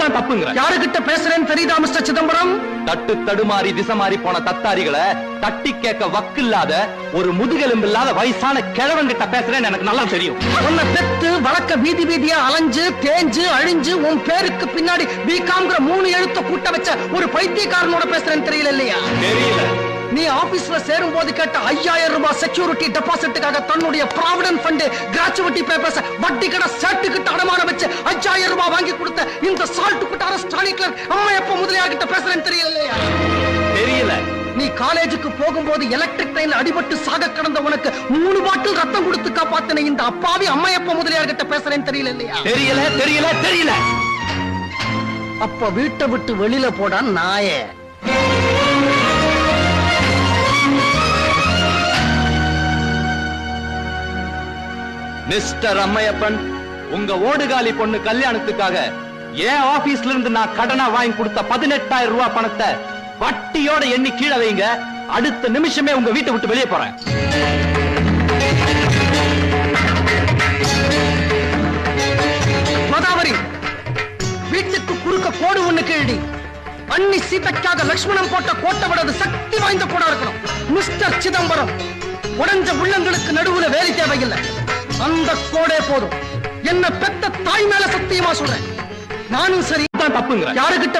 தான் தப்புங்க. யாருகிட்ட பேசுறேன்னு தெரியுதா மிஸ்டர் சிதம்பரம்? தட்டு தடுமாறி திசை மாறி போன தத்தாரிகளை தட்டி கேட்க வக்கில்லாத ஒரு முதுகெலும்பு இல்லாத வயசான கிழவன் கிட்ட பேசுறேன்னு எனக்கு நல்லா தெரியும். உன்னை பெத்து வழக்க வீதி வீதியா அலைஞ்சு தேஞ்சு அழிஞ்சு உன் பேருக்கு பின்னாடி பிகாம்ங்கிற 3 எழுத்த கூட்ட வச்ச ஒரு பைத்தியக்காரனோட பேசுறேன்னு தெரியல இல்லையா? தெரியல. நீ ஆபீஸ்ல சேரும் போது கேட்ட 5000 ரூபாய் செக்யூரிட்டி டெபாசிட்டுக்காக தன்னுடைய ப்ராவிடன்ட் ஃபண்ட் கிராச்சுவிட்டி பேப்பர்ஸ் வட்டி கடை சேட்டுக்கிட்ட அடமான வச்சு 5000 ரூபாய் வாங்கி கொடுத்த இந்த சால்ட் குட்டார ஸ்டாலின் கிளர்க் அம்மையப்ப முதலியார் கிட்ட பேசுறேன்னு தெரியல இல்லையா? தெரியல. நீ காலேஜுக்கு போகும்போது எலக்ட்ரிக் ட்ரெயின்ல அடிபட்டு சாக கிடந்த உனக்கு 3 பாட்டில் ரத்தம் கொடுத்து காப்பாத்தின இந்த அப்பாவி அம்மையப்ப முதலியார் கிட்ட பேசுறேன்னு தெரியல இல்லையா? தெரியல தெரியல தெரியல. அப்ப வீட்டை விட்டு வெளியில போடா நாயே. மிஸ்டர் அம்மையப்பன், உங்க ஓடுகாலி பொண்ணு கல்யாணத்துக்காக ஏன் ஆபீஸ்ல இருந்து நான் கடனா வாங்கி கொடுத்த 18000 ரூபாய் பணத்தை வட்டியோட எண்ணி கீழே வைங்க. அடுத்த நிமிஷமே உங்க வீட்டை விட்டு வெளியே போறேன். கோதாவரி, வீட்டுக்கு குறுக்க கோடு ஒண்ணு கீழடி. அன்னி சீதைக்காக லட்சுமணன் போட்ட கோட்டை விட சக்தி வாய்ந்த கோடா இருக்கணும். மிஸ்டர் சிதம்பரம், உடைஞ்ச உள்ளங்களுக்கு நடுவுல வேலை தேவையில்லை. அந்த கோடே போதும். என்ன பெத்த தாய் மேல சத்தியமா சொல்றேன். நானும் சரி தான் தப்புங்க. யாருகிட்ட